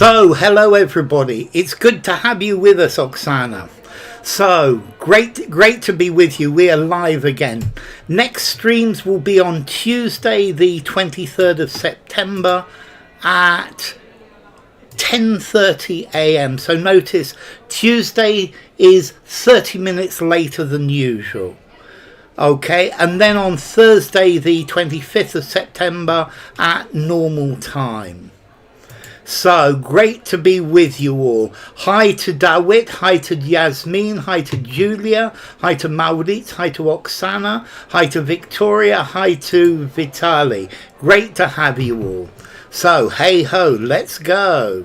So, hello everybody. It's good to have you with us, Oksana. So, great to be with you. We are live again. Next streams will be on Tuesday, the 23rd of September at 10:30 a.m. So notice Tuesday is 30 minutes later than usual. Okay, and then on Thursday, the 25th of September at normal time. So great to be with you all. Hi to Dawit, hi to Yasmin, hi to Julia, hi to Maurit, hi to Oksana, hi to Victoria, hi to Vitali. Great to have you all. So hey ho, let's go.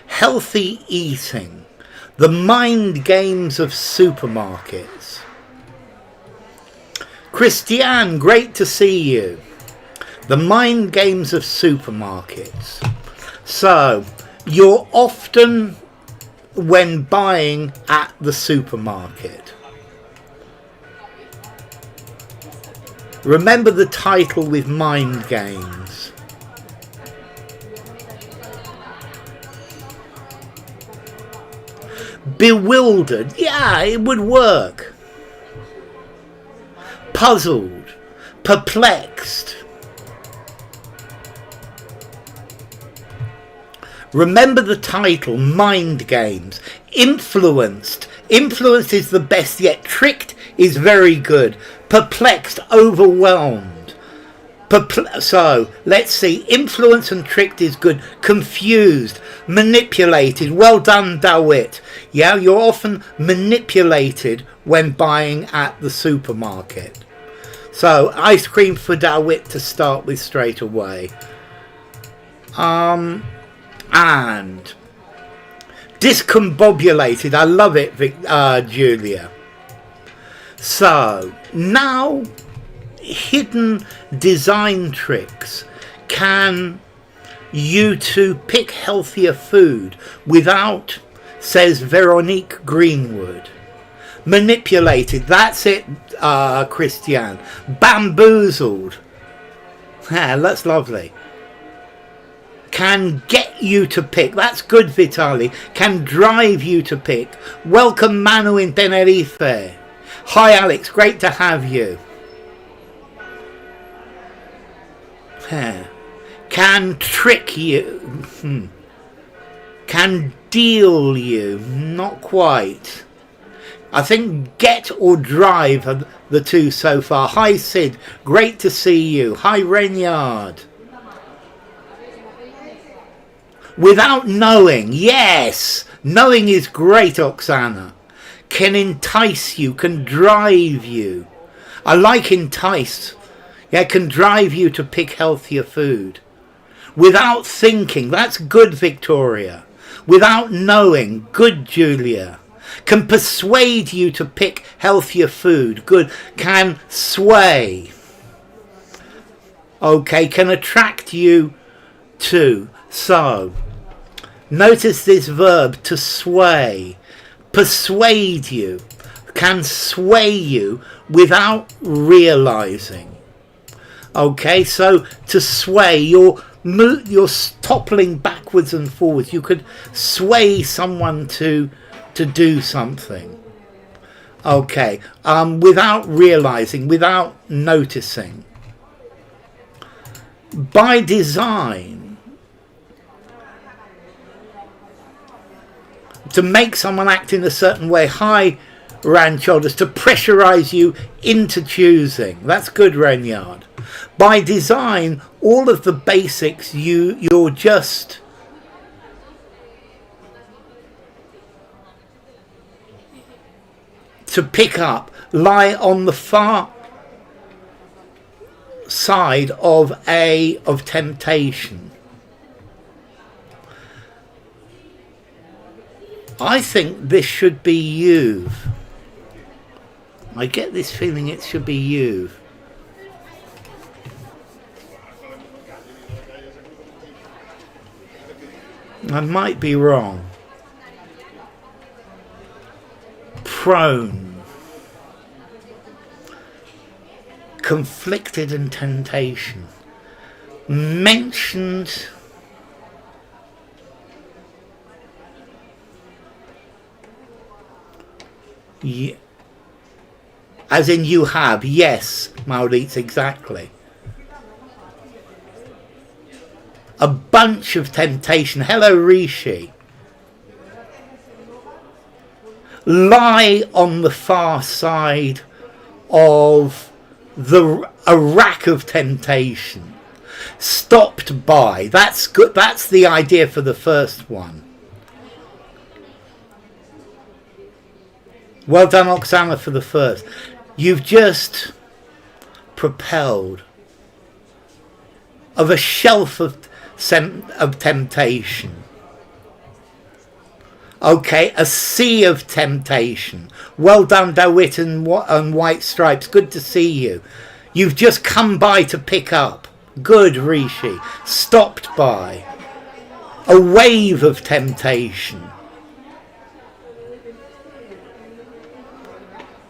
Healthy eating, the mind games of supermarkets. Christiane, great to see you. The mind games of supermarkets. So, you're often, when buying at the supermarket, remember the title with mind games. Bewildered, yeah, it would work. Puzzled, perplexed. Remember the title, mind games. Influenced. Influenced is the best yet. Tricked is very good. Perplexed, overwhelmed. So, let's see. Influenced and tricked is good. Confused, manipulated. Well done, Dawit. Yeah, you're often manipulated when buying at the supermarket. So, ice cream for Dawit to start with straight away. And discombobulated. I love it, Julia. So now hidden design tricks can you to pick healthier food without, says Veronique Greenwood. Manipulated, that's it, Christiane. Bamboozled. Yeah, that's lovely. Can get you to pick. That's good, Vitali. Can drive you to pick. Welcome, Manu in Tenerife. Hi, Alex. Great to have you. Can trick you. Can deal you. Not quite. I think get or drive are the two so far. Hi, Sid. Great to see you. Hi, Reynard. Without knowing, yes, knowing is great, Oksana. Can entice you, can drive you. I like entice. Yeah, can drive you to pick healthier food. Without thinking, that's good, Victoria. Without knowing, good, Julia. Can persuade you to pick healthier food, good. Can sway. Okay, can attract you to. So, notice this verb, to sway. Persuade you. Can sway you without realizing. Okay, so to sway, you're toppling backwards and forwards. You could sway someone to do something. Okay, without realizing, without noticing. By design, to make someone act in a certain way. Hi, Rand Shoulders, to pressurize you into choosing. That's good, Renyard. By design, all of the basics you're just to pick up lie on the far side of temptation. I think this should be you. I get this feeling it should be you. I might be wrong. Prone. Conflicted and temptation. Mentioned As in you have. Yes, Maurits, exactly. A bunch of temptation. Hello, Rishi. Lie on the far side of a rack of temptation. Stopped by. That's good. That's the idea for the first one. Well done, Oksana, for the first. You've just propelled of a shelf of temptation. Okay, a sea of temptation. Well done, DeWitt and White Stripes. Good to see you. You've just come by to pick up. Good, Rishi. Stopped by. A wave of temptation.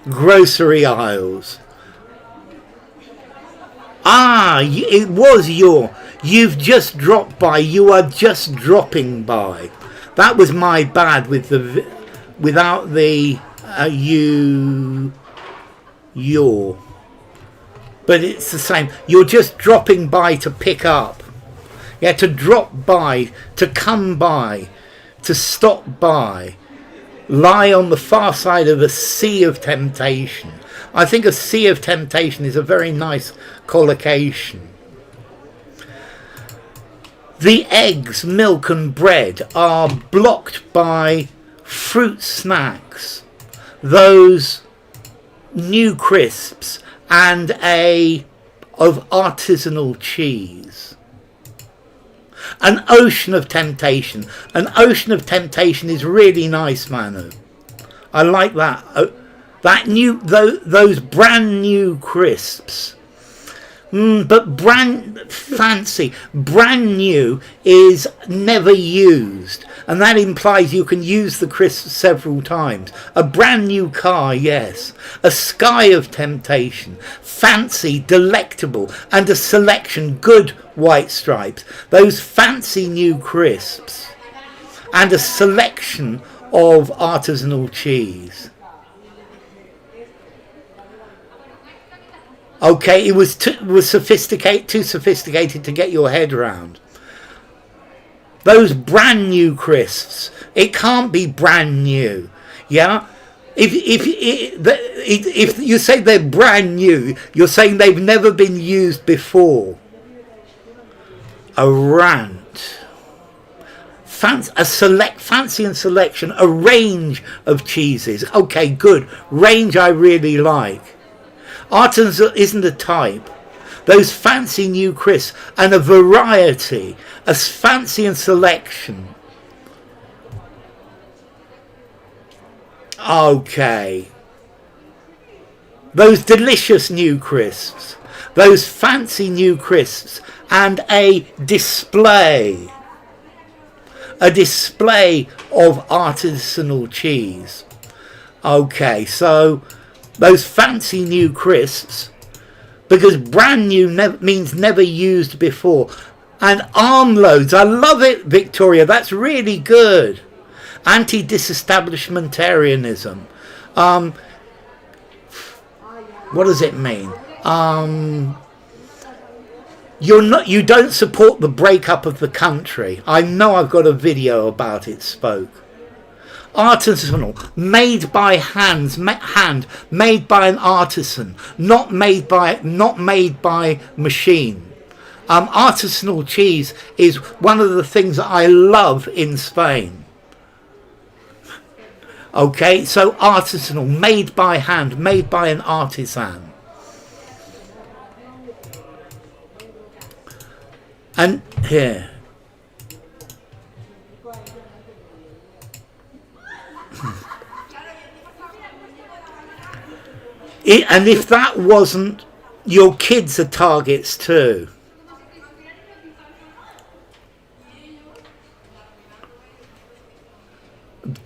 Grocery aisles. It was you've just dropped by. You are just dropping by. That was my bad without the your. But it's the same. You're just dropping by to pick up. Yeah, to drop by, to come by, to stop by. Lie on the far side of a sea of temptation. I think a sea of temptation is a very nice collocation. The eggs, milk and bread are blocked by fruit snacks, those new crisps and of artisanal cheese. An ocean of temptation. An ocean of temptation is really nice, Manu. I like that. Those brand new crisps. But fancy. Brand new is never used. And that implies you can use the crisps several times. A brand new car, yes. A sky of temptation. Fancy, delectable, and a selection. Good, White Stripes. Those fancy new crisps. And a selection of artisanal cheese. Okay, it was too sophisticated to get your head around. Those brand new crisps, it can't be brand new, yeah. If you say they're brand new, you're saying they've never been used before. A rant. Fancy and selection, a range of cheeses. Okay, good. Range I really like. Artisanal isn't a type. Those fancy new crisps and a variety, a fancy and selection. Okay. Those delicious new crisps, those fancy new crisps, and a display of artisanal cheese. Okay, so those fancy new crisps, because brand new means never used before. And armloads, I love it, Victoria, that's really good. Anti-disestablishmentarianism. What does it mean? You don't support the breakup of the country. I know I've got a video about it, Spoke. Artisanal, made by made by an artisan, not made by machine. Artisanal cheese is one of the things that I love in Spain. Okay, so artisanal, made by hand, made by an artisan. And here. And if that wasn't, your kids are targets too.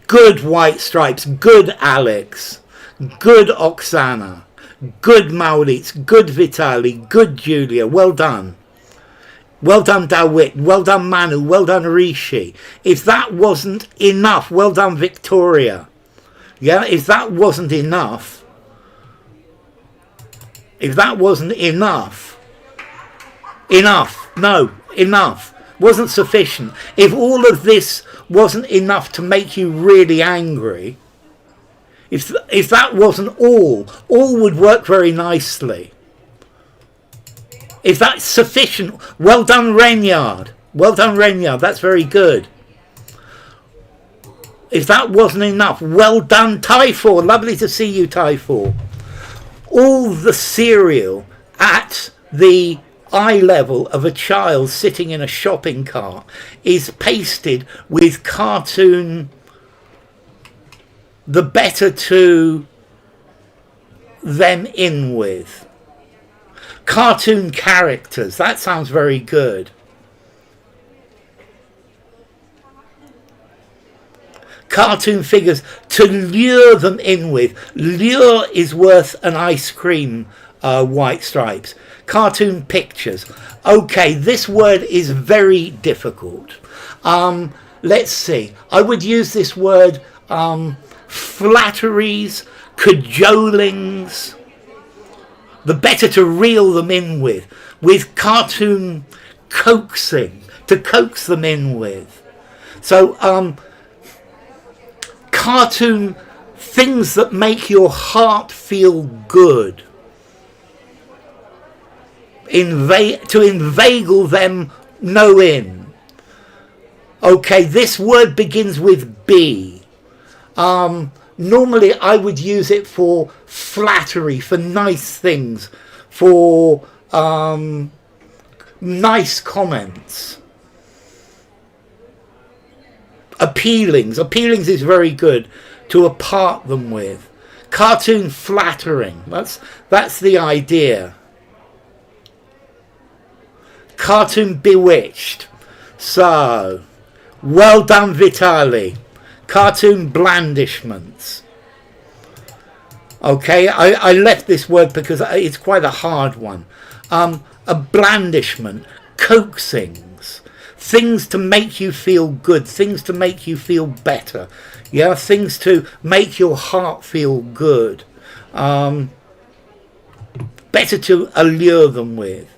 Good White Stripes, good Alex, good Oksana, good Maurits, good Vitali, good Julia, well done. Well done, Dawit, well done, Manu, well done, Rishi. If that wasn't enough, well done, Victoria. Yeah, if that wasn't enough, wasn't sufficient, if all of this wasn't enough to make you really angry, if that wasn't all would work very nicely. If that's sufficient, well done, Renyard. Well done, Renyard. That's very good. If that wasn't enough, well done, Typhor. Lovely to see you, Typhor. All the cereal at the eye level of a child sitting in a shopping cart is pasted with cartoon, the better to them in with. Cartoon characters. That sounds very good. Cartoon figures to lure them in with. Lure is worth an ice cream, White Stripes. Cartoon pictures. Okay, this word is very difficult. Let's see. I would use this word flatteries, cajolings, the better to reel them in with cartoon coaxing, to coax them in with. So, cartoon things that make your heart feel good. To inveigle them no in. Okay, this word begins with B. Normally I would use it for flattery, for nice things, for nice comments. Appealings is very good to appart them with. Cartoon flattering, that's the idea. Cartoon bewitched. So, well done, Vitali. Cartoon blandishments. Okay, I left this word because it's quite a hard one. A blandishment, coaxings, things to make you feel good, things to make you feel better. Yeah, things to make your heart feel good. Better to allure them with.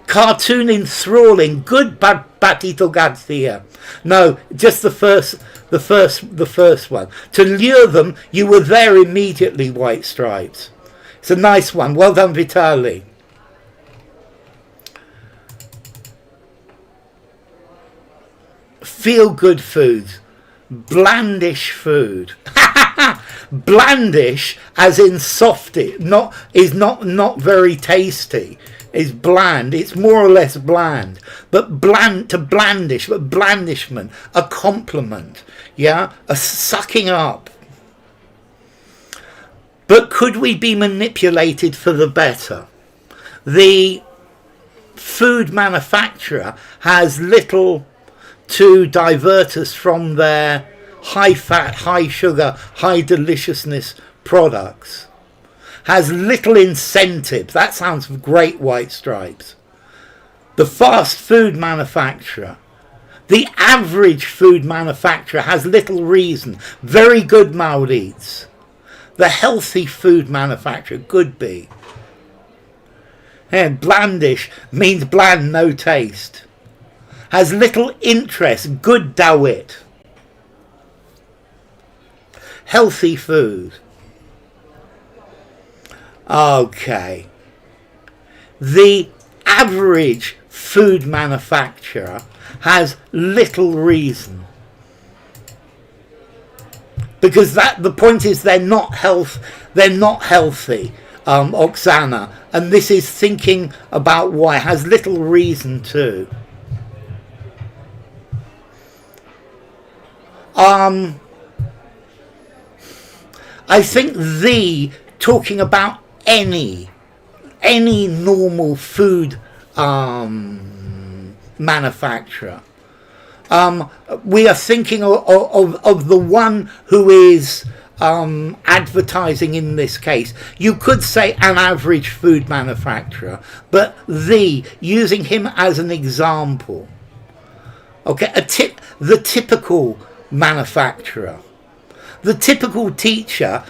Cartoon enthralling, good Batito Garcia. No, just the first one. To lure them, you were there immediately, White Stripes. It's a nice one. Well done, Vitali. Feel good foods. Blandish food. Blandish as in softy, not very tasty. Is bland. It's more or less bland, but blandish, but blandishment, a compliment, yeah, a sucking up. But could we be manipulated for the better? The food manufacturer has little to divert us from their high fat, high sugar, high deliciousness products. Has little incentive. That sounds great, White Stripes. The fast food manufacturer, the average food manufacturer has little reason. Very good, Maurits. The healthy food manufacturer, good be. And blandish means bland, no taste. Has little interest, good Dawit. Healthy food. Okay. The average food manufacturer has little reason. Because the point is they're not healthy, Oksana. And this is thinking about why. Has little reason too. I think talking about any normal food manufacturer. We are thinking of the one who is advertising in this case. You could say an average food manufacturer, but using him as an example. Okay, the typical manufacturer. The typical teacher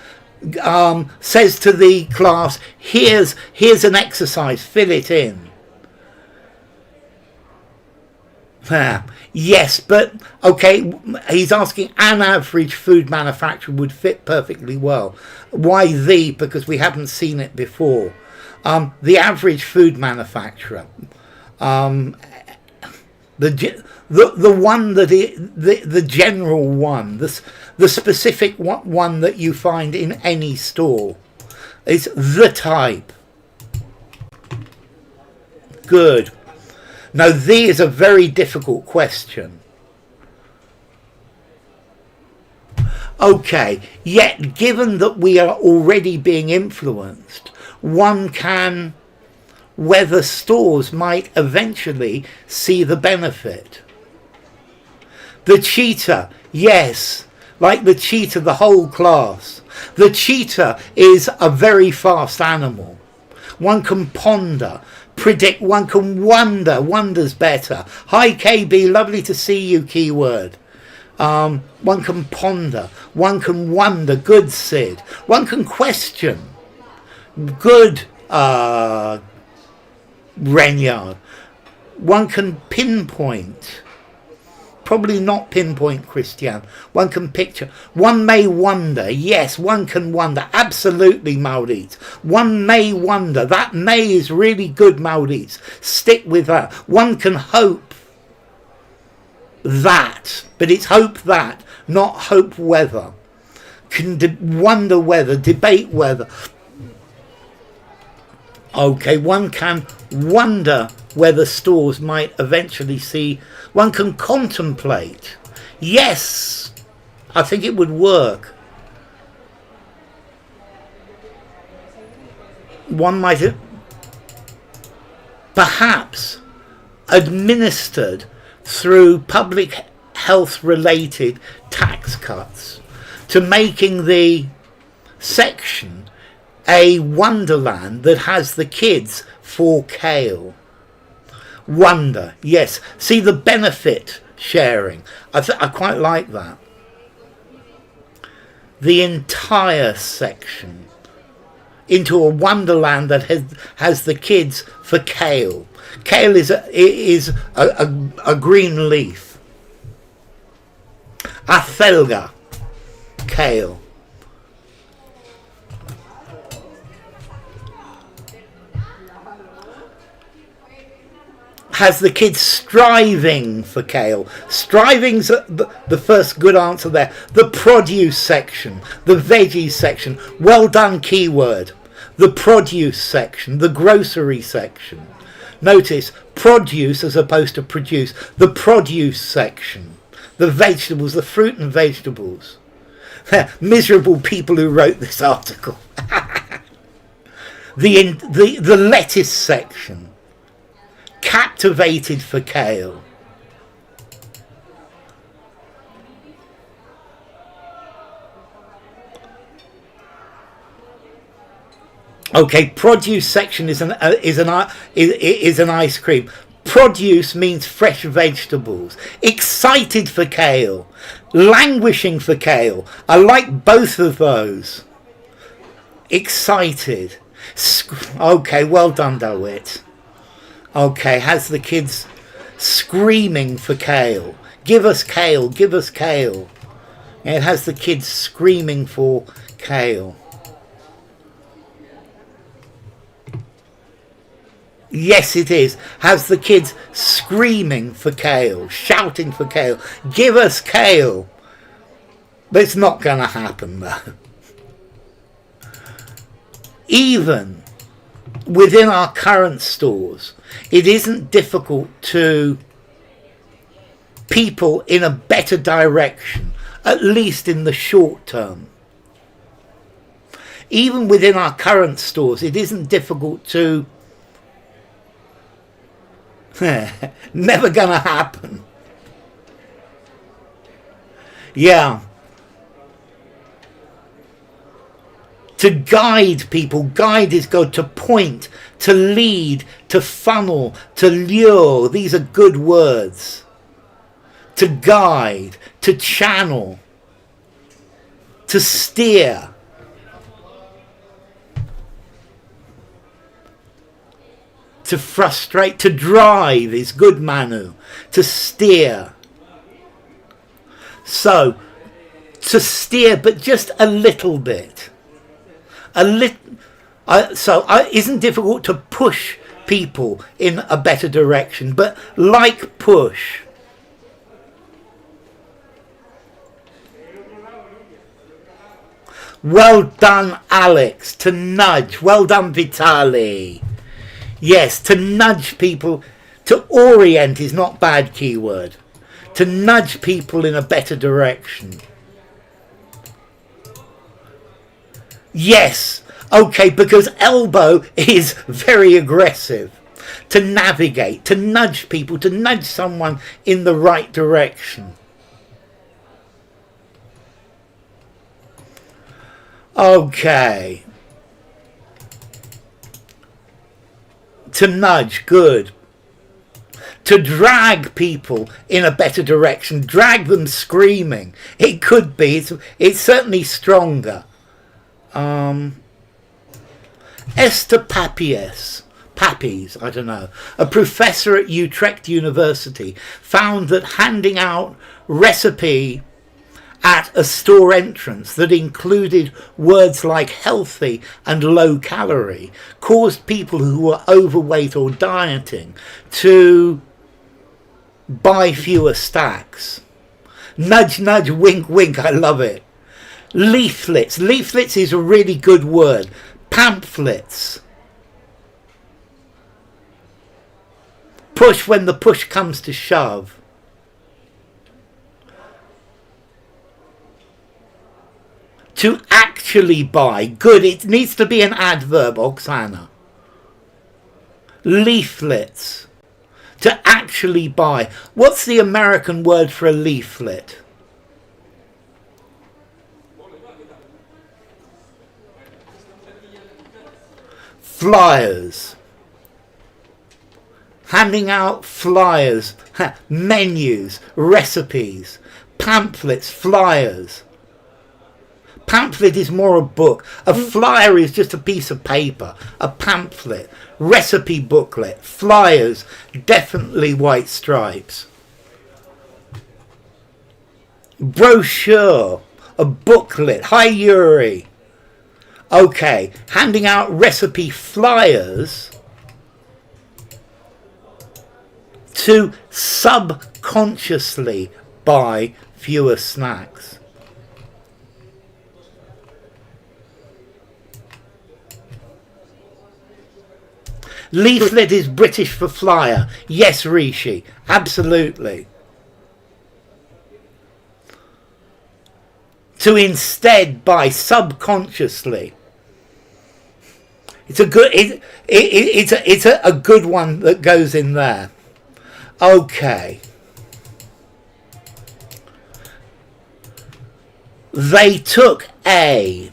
says to the class, here's an exercise, fill it in. Yes, but okay, he's asking an average food manufacturer would fit perfectly well. Why the? Because we haven't seen it before. The average food manufacturer, the one that the general one, the specific one that you find in any store, is the type. Good. Now, the is a very difficult question. Okay, yet given that we are already being influenced, one can, whether stores might eventually see the benefit. The cheetah, yes, like the cheetah, the whole class. The cheetah is a very fast animal. One can ponder, predict, one can wonder. Wonder's better. Hi KB, lovely to see you, keyword. One can ponder, one can wonder. Good Sid. One can question. Good Renyard. One can pinpoint. Probably not pinpoint, Christian. One can picture. One may wonder. Yes, one can wonder. Absolutely, Maurice. One may wonder. That may is really good, Maurice. Stick with that. One can hope that. But it's hope that, not hope whether. Can wonder whether. Debate whether. Okay, one can wonder whether stores might eventually see. One can contemplate. Yes, I think it would work. One might perhaps administered through public health related tax cuts to making the section a wonderland that has the kids for kale. Wonder, yes. See the benefit sharing. I quite like that. The entire section into a wonderland that has the kids for kale. Kale is a green leaf. Acelga, kale. Has the kids striving for kale. Striving's the first good answer there. The produce section, the veggies section. Well done, keyword. The produce section, the grocery section. Notice produce as opposed to produce. The produce section, the vegetables, the fruit and vegetables. Miserable people who wrote this article. The lettuce section. Captivated for kale. Okay, produce section is an ice cream. Produce means fresh vegetables. Excited for kale. Languishing for kale. I like both of those. Excited. Okay, well done, DeWitt. Okay, has the kids screaming for kale. Give us kale, give us kale. It has the kids screaming for kale. Yes, it is. Has the kids screaming for kale, shouting for kale. Give us kale. But it's not going to happen, though. Even within our current stores, it isn't difficult to people in a better direction, at least in the short term. Even within our current stores, it isn't difficult to... Never gonna happen. Yeah. To guide people. Guide is good. To point, to lead, to funnel, to lure. These are good words. To guide, to channel. To steer. To frustrate. To drive is good, Manu. To steer. So, to steer, but just a little bit. Isn't difficult to push people in a better direction, but like push. Well done, Alex. To nudge. Well done, Vitali. Yes, to nudge people. To orient is not bad keyword. To nudge people in a better direction. Yes. Okay, because elbow is very aggressive. To navigate, to nudge people, to nudge someone in the right direction. Okay. To nudge, good. To drag people in a better direction, drag them screaming. It could be, it's certainly stronger. Esther Papies, I don't know, a professor at Utrecht University, found that handing out recipe at a store entrance that included words like healthy and low calorie caused people who were overweight or dieting to buy fewer stacks. Nudge, nudge, wink, wink, I love it. Leaflets. Leaflets is a really good word. Pamphlets. Push when the push comes to shove. To actually buy. Good. It needs to be an adverb, Oksana. Leaflets. To actually buy. What's the American word for a leaflet? Flyers. Handing out flyers, menus, recipes, pamphlets, flyers. Pamphlet is more a book. A flyer is just a piece of paper. A pamphlet, recipe booklet, flyers, definitely white stripes. Brochure, a booklet. Hi, Yuri. Okay, handing out recipe flyers to subconsciously buy fewer snacks. Leaflet is British for flyer. Yes, Rishi, absolutely. To instead buy subconsciously. It's a good. It's a good one that goes in there. Okay. They took a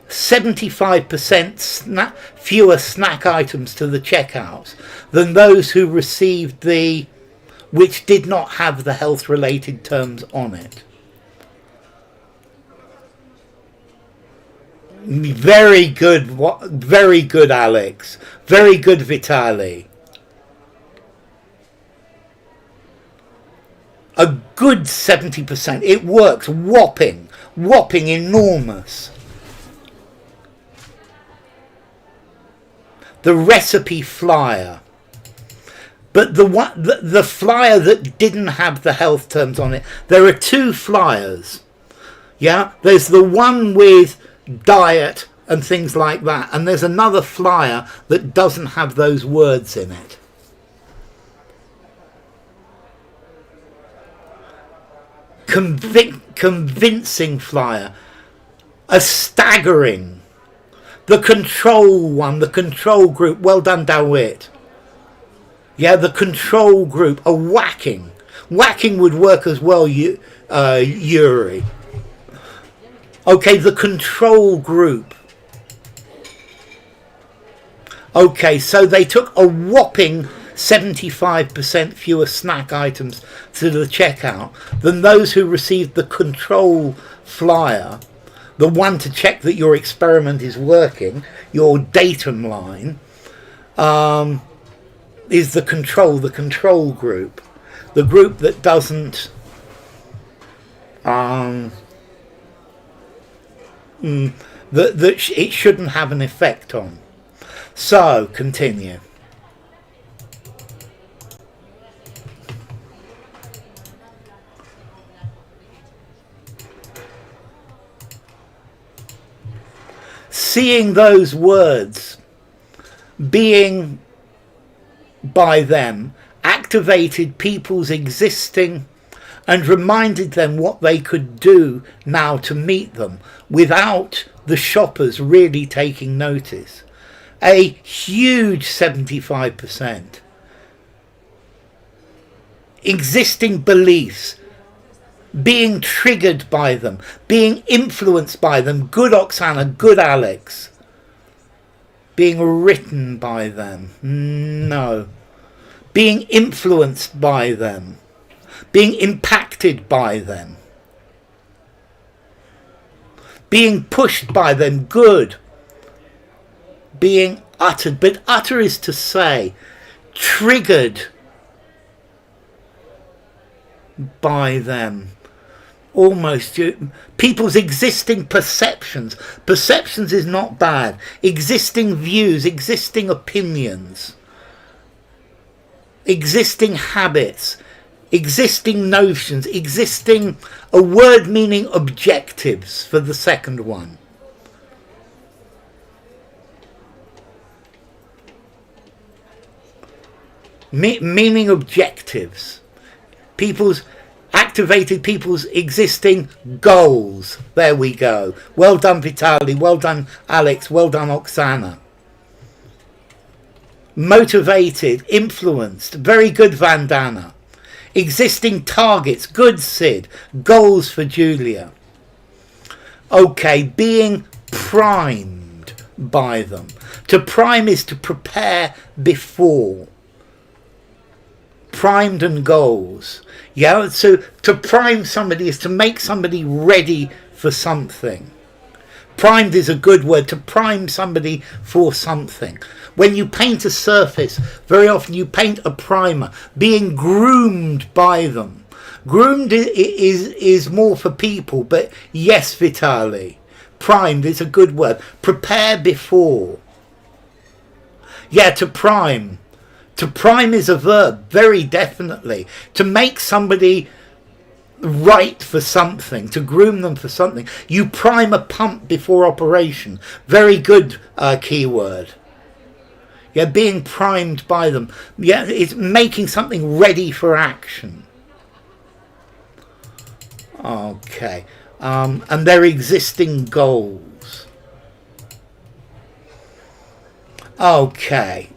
75% fewer snack items to the checkouts than those who received the which did not have the health related terms on it. Very good, Alex. Very good, Vitali. A good 70%. It works. Whopping, enormous. The recipe flyer. But the flyer that didn't have the health terms on it, there are two flyers. Yeah, there's the one with diet and things like that, and there's another flyer that doesn't have those words in it. Convincing flyer. A staggering. The control one, the control group. Well done, Dawit. Yeah, the control group. A whacking. Whacking would work as well, Yuri. Okay, the control group. Okay, so they took a whopping 75% fewer snack items to the checkout than those who received the control flyer, the one to check that your experiment is working, your datum line, is the control group, the group that doesn't that it shouldn't have an effect on. So continue. Seeing those words being by them activated people's existing and reminded them what they could do now to meet them without the shoppers really taking notice. A huge 75%. Existing beliefs being triggered by them, being influenced by them, good Oksana, good Alex, being written by them, no, being influenced by them, being impacted by them, being pushed by them, good, being uttered, but utter is to say, triggered by them. Almost people's existing perceptions is not bad, existing views, existing opinions, existing habits, existing notions, existing a word meaning objectives for the second one. Meaning objectives, activated people's existing goals. There we go. Well done, Vitali. Well done, Alex. Well done, Oksana. Motivated, influenced. Very good, Vandana. Existing targets. Good, Sid. Goals for Julia. Okay, being primed by them. To prime is to prepare before. Primed and goals. Yeah, so to prime somebody is to make somebody ready for something. Primed is a good word, to prime somebody for something. When you paint a surface, very often you paint a primer, being groomed by them. Groomed is more for people, but yes, Vitali, primed is a good word. Prepare before. Yeah, to prime. To prime is a verb, very definitely. To make somebody right for something, to groom them for something. You prime a pump before operation. Very good keyword. Yeah, being primed by them. Yeah, it's making something ready for action. Okay. And their existing goals. Okay.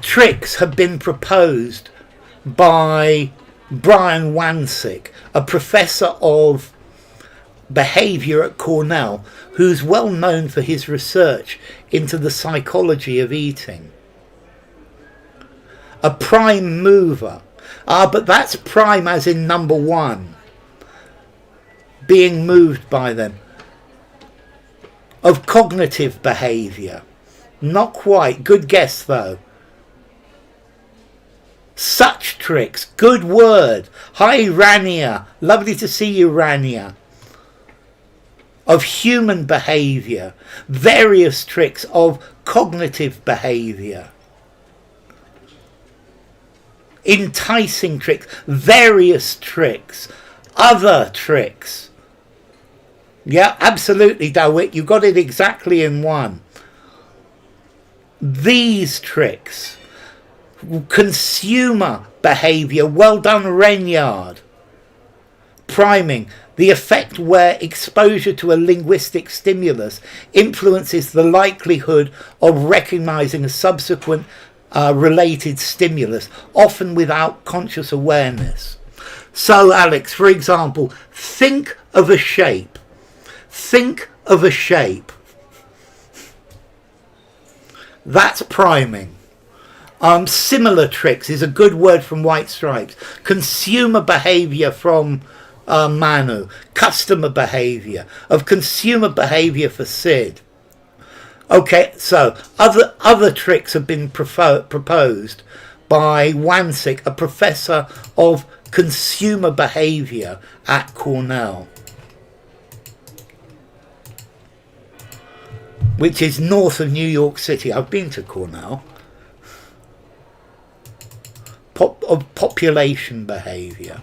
Tricks have been proposed by Brian Wansink, a professor of behaviour at Cornell, who's well known for his research into the psychology of eating. A prime mover. But that's prime as in number one. Being moved by them. Of cognitive behaviour. Not quite. Good guess though. Such tricks. Good word. Hi Rania. Lovely to see you, Rania. Of human behaviour. Various tricks of cognitive behaviour. Enticing tricks. Various tricks. Other tricks. Yeah, absolutely, Dawit. You got it exactly in one. These tricks. Consumer behaviour. Well done, Renyard. Priming. The effect where exposure to a linguistic stimulus influences the likelihood of recognising a subsequent related stimulus, often without conscious awareness. So, Alex, for example, think of a shape. Think of a shape. That's priming. Similar tricks is a good word from White Stripes. Consumer behavior from Manu. Customer behavior. Of consumer behavior for Sid. Okay, so other tricks have been proposed by Wansik, a professor of consumer behavior at Cornell, which is north of New York City. I've been to Cornell. Of population behavior.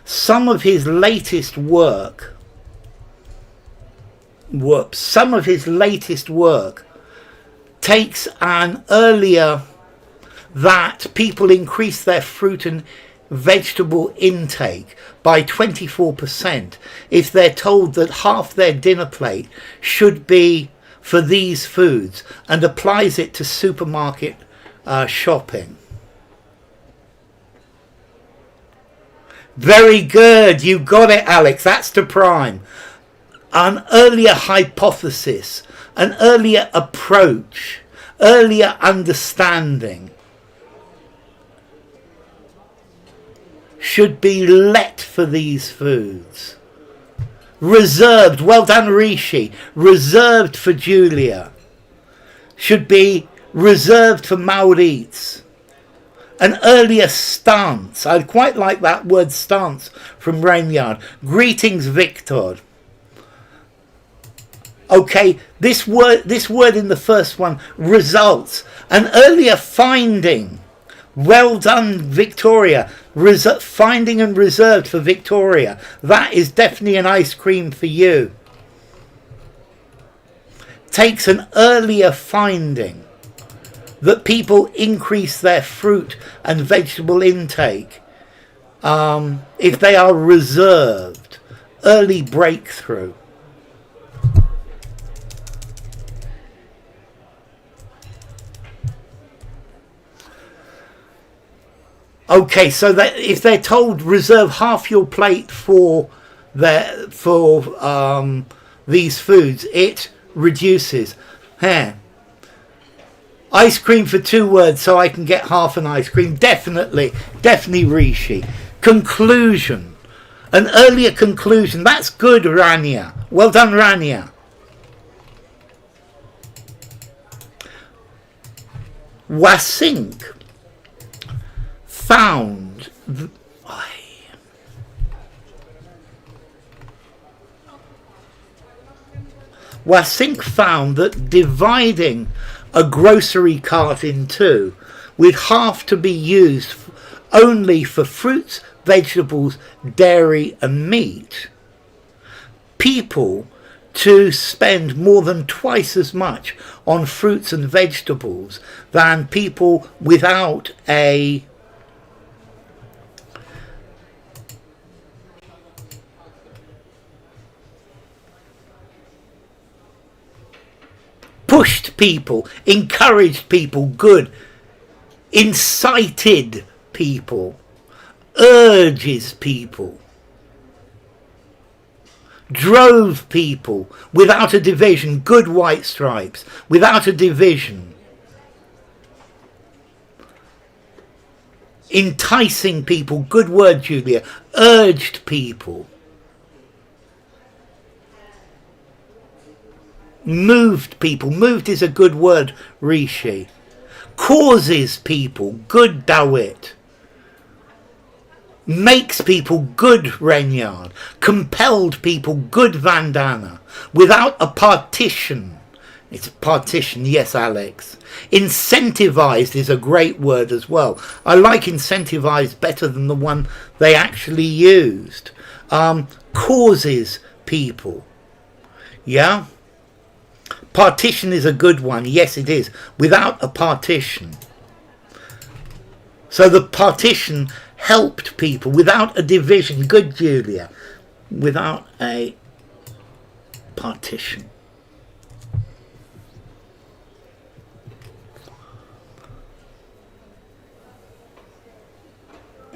Some of his latest work takes an earlier that people increase their fruit and vegetable intake by 24% if they're told that half their dinner plate should be for these foods, and applies it to supermarket shopping. Very good, you got it, Alex. That's the prime. An earlier hypothesis, an earlier approach, earlier understanding should be let for these foods. Reserved, well done Rishi, reserved for Julia. Should be reserved for Maurits. An earlier stance, I quite like that word stance from Rainyard. Greetings Victor. Okay, this word in the first one, results. An earlier finding. Well done, Victoria. Finding and reserved for Victoria. That is definitely an ice cream for you. Takes an earlier finding that people increase their fruit and vegetable intake if they are reserved. Early breakthrough. Okay, so that if they're told reserve half your plate for these foods, it reduces. Ice cream for 2 words, so I can get half an ice cream. Definitely Rishi. Conclusion, an earlier conclusion. That's good, Rania. Well done, Rania. Wasink found that dividing a grocery cart in two would have to be used only for fruits, vegetables, dairy and meat. People to spend more than twice as much on fruits and vegetables than people without a pushed people, encouraged people, good, incited people, urges people, drove people without a division, good White Stripes, without a division, enticing people, good word Julia, urged people, moved people, moved is a good word Rishi, causes people, good Dawit, makes people, good Renyard, compelled people, good Vandana, without a partition. It's partition, yes Alex. Incentivized is a great word as well. I like incentivized better than the one they actually used. Causes people. Yeah? Partition is a good one. Yes, it is. Without a partition. So the partition helped people without a division. Good, Julia. Without a partition.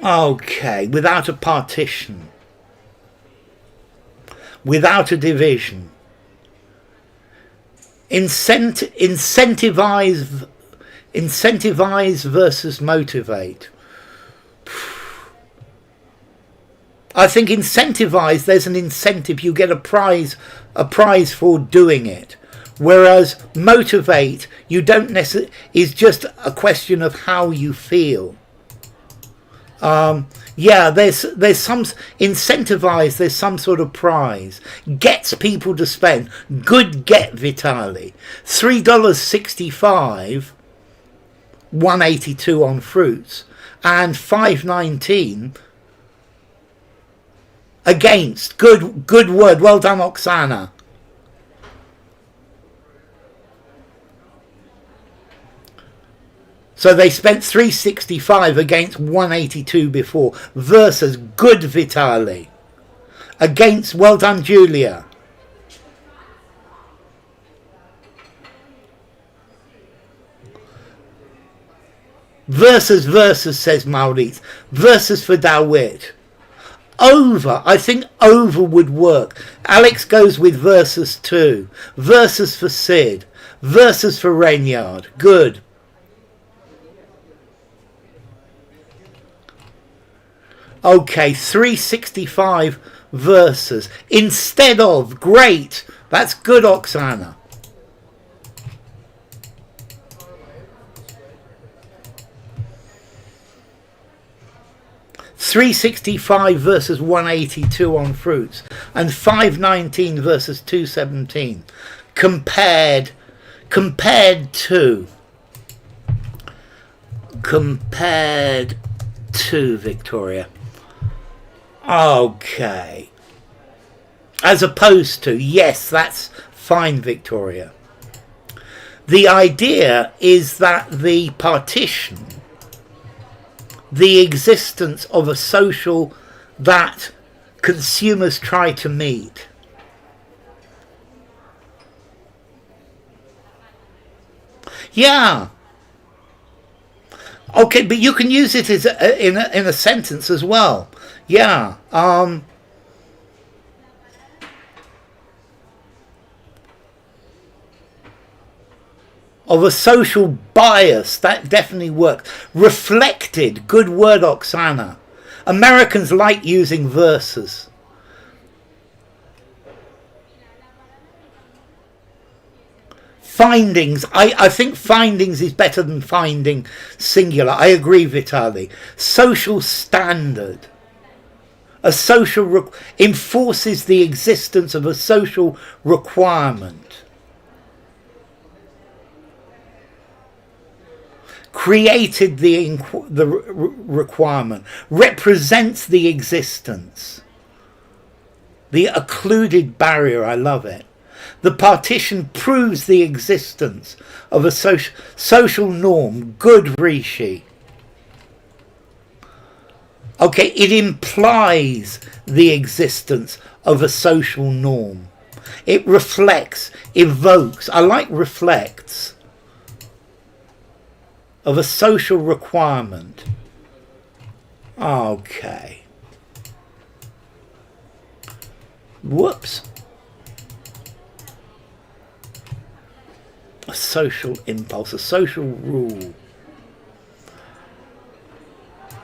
Okay, without a partition, without a division. Incentivize versus motivate. I think incentivize, there's an incentive, you get a prize for doing it. Whereas motivate, you don't necessarily, is just a question of how you feel. Yeah, there's some incentivize, there's some sort of prize, gets people to spend. Good get, Vitali. $3.65, $1.82 on fruits, and $5.19 against. Good word. Well done, Oksana. So they spent $3.65 against $1.82 before. Versus good, Vitali. Against, well done, Julia. Versus, says Maurice. Versus for Dawit. Over. I think over would work. Alex goes with versus too. Versus for Sid. Versus for Renyard. Good. Okay, 365 versus. Instead of. Great. That's good, Oksana. $3.65 versus $1.82 on fruits, and $5.19 versus $2.17. Compared to Victoria. Okay. As opposed to, yes, that's fine, Victoria. The idea is that the partition, the existence of a social that consumers try to meet. Yeah. Okay, but you can use it as in a sentence as well. Yeah. Of a social bias, that definitely works. Reflected, good word, Oksana. Americans like using verses. Findings, I think findings is better than finding singular. I agree, Vitali. Social standard. A social enforces the existence of a social requirement. Created the requirement, represents the existence, the occluded barrier. I love it. The partition proves the existence of a social norm. Good, Rishi. Okay, it implies the existence of a social norm. It reflects, evokes. I like reflects. Of a social requirement. Okay. Whoops. A social impulse, a social rule.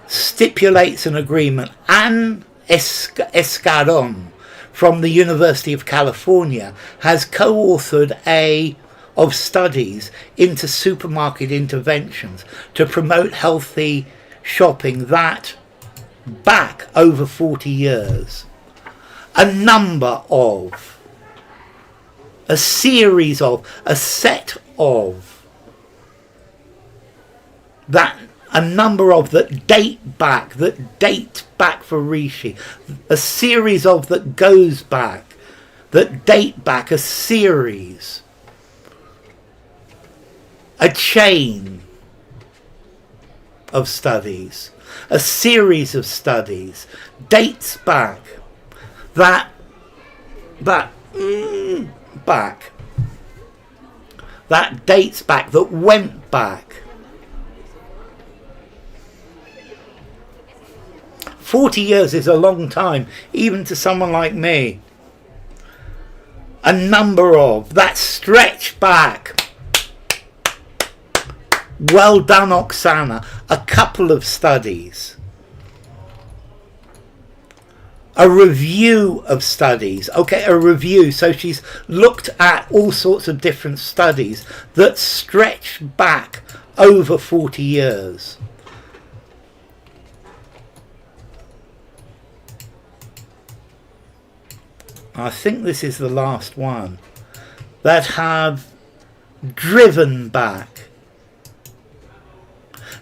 Stipulates an agreement. Anne Escaron from the University of California has co-authored of studies into supermarket interventions to promote healthy shopping that back over 40 years. A number of, a series of, a set of, that a number of that date back for Rishi. A series of that goes back, that date back, a series. A chain of studies, a series of studies, dates back, that dates back, that went back. 40 years is a long time, even to someone like me. A number of that stretch back. Well done, Oksana. A couple of studies. A review of studies. Okay, a review. So she's looked at all sorts of different studies that stretch back over 40 years. I think this is the last one. That have driven back.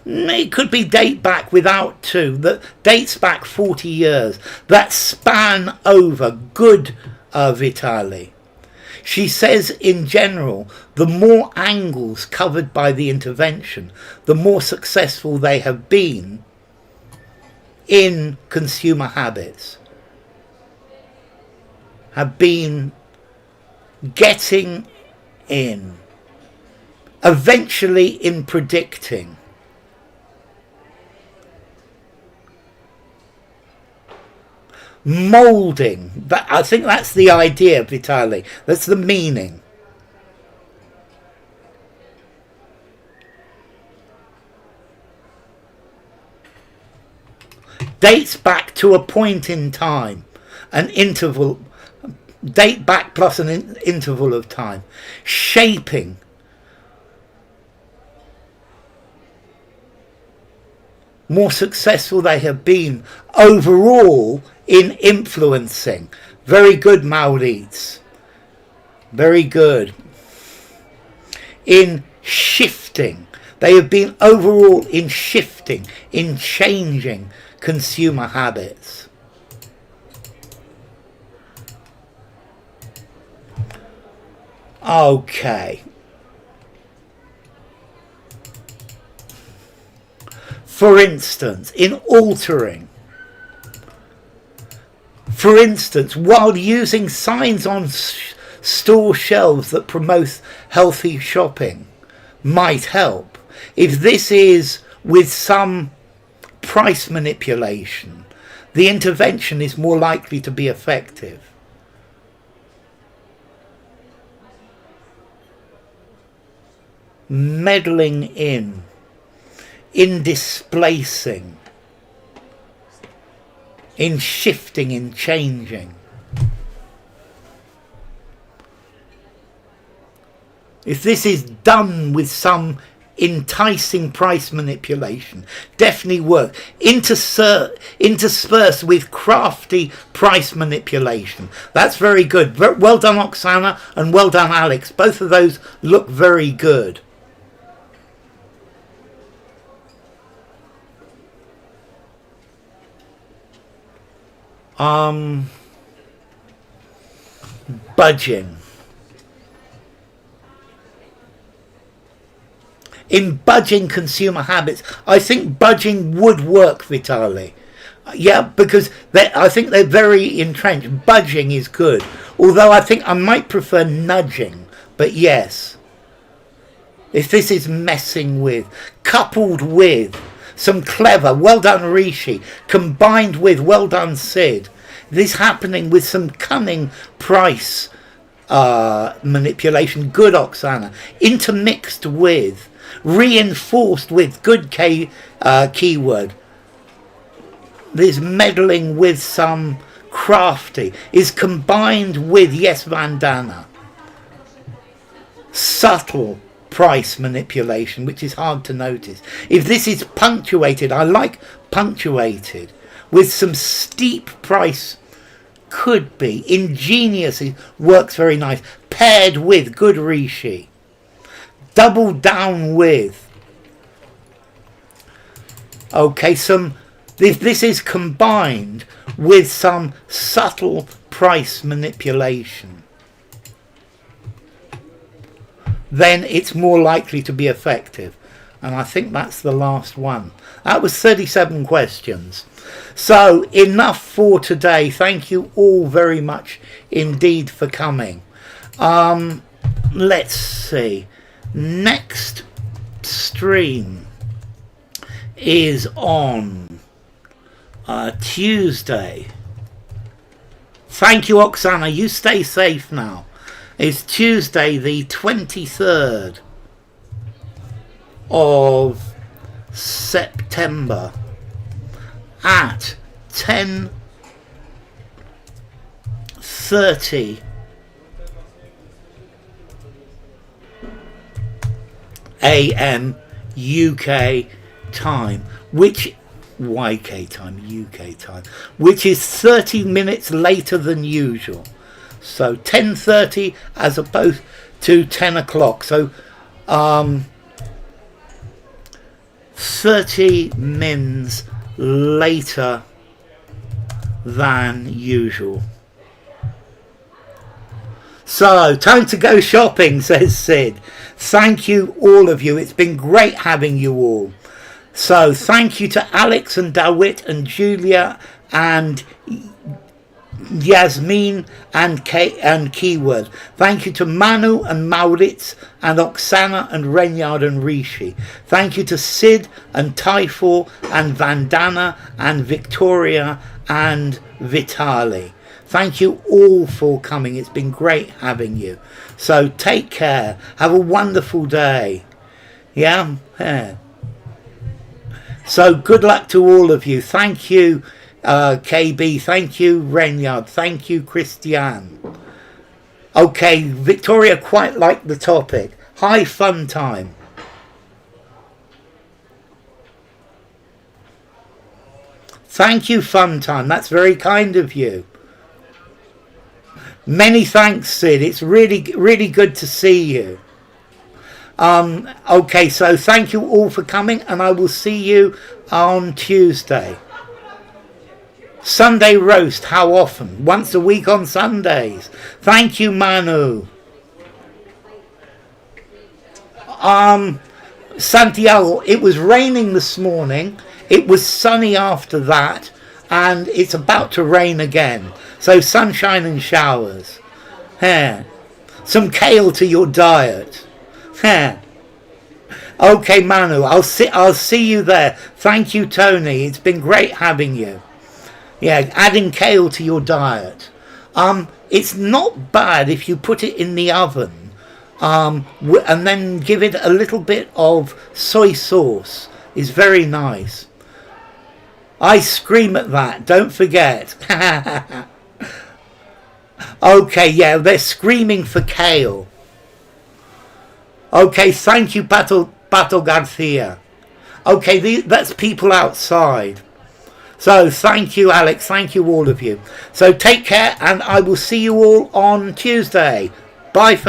It could be date back without two. That dates back 40 years. That span over. Good, Vitali. She says in general, the more angles covered by the intervention, the more successful they have been in consumer habits. Have been getting in. Eventually in predicting. Moulding. I think that's the idea, Vitali. That's the meaning. Dates back to a point in time. An interval. Date back plus an interval of time. Shaping. More successful they have been overall in influencing. Very good, Maurits. Very good. In shifting. They have been overall in shifting, in changing consumer habits. Okay. For instance, in altering. For instance, while using signs on store shelves that promote healthy shopping might help. If this is with some price manipulation, the intervention is more likely to be effective. Meddling in displacing, in shifting, in changing. If this is done with some enticing price manipulation, definitely work. Interspersed with crafty price manipulation. That's very good. Well done, Oksana, and well done, Alex. Both of those look very good. Budging. In budging consumer habits, I think budging would work, Vitali. Yeah, because I think they're very entrenched. Budging is good. Although I think I might prefer nudging. But yes. If this is messing with, coupled with some clever, well done Rishi, combined with, well done Sid, this happening with some cunning price manipulation, good Oksana, intermixed with, reinforced with, good keyword, this meddling with some crafty, is combined with, yes Vandana, subtle price manipulation, which is hard to notice. If this is punctuated, I like punctuated, with some steep price, could be, ingenious, it works very nice, paired with, good Rishi, double down with, okay, if this is combined with some subtle price manipulation, then it's more likely to be effective. And I think that's the last one. That was 37 questions. So enough for today. Thank you all very much indeed for coming. Let's see. Next stream is on Tuesday. Thank you, Oksana. You stay safe now. It's Tuesday the 23rd of September at 10:30 a.m. UK time, which YK time, UK time, which is 30 minutes later than usual. So 10:30 as opposed to 10 o'clock. So 30 mins later than usual. So, time to go shopping, says Sid. Thank you, all of you. It's been great having you all. So, thank you to Alex and Dawit and Julia and Yasmin and Keyword. Thank you to Manu and Maurits and Oksana and Renyard and Rishi. Thank you to Sid and Typhor and Vandana and Victoria and Vitali. Thank you all for coming. It's been great having you. So take care. Have a wonderful day. Yeah? So good luck to all of you. Thank you, KB. Thank you, Renyard. Thank you, Christiane. Okay, Victoria quite liked the topic. High fun time. Thank you, fun time. That's very kind of you. Many thanks, Sid. It's really, really good to see you. Okay, so thank you all for coming, and I will see you on Tuesday. Sunday roast, how often? Once a week on Sundays. Thank you, Manu. Santiago, it was raining this morning. It was sunny after that, and it's about to rain again. So sunshine and showers. Some kale to your diet. Okay, Manu, I'll see you there. Thank you, Tony. It's been great having you. Yeah, adding kale to your diet. It's not bad if you put it in the oven, and then give it a little bit of soy sauce. It's very nice. I scream at that. Don't forget. Okay, yeah, they're screaming for kale. Okay, thank you, Pato Garcia. Okay, that's people outside. So thank you, Alex. Thank you, all of you. So take care, and I will see you all on Tuesday. Bye for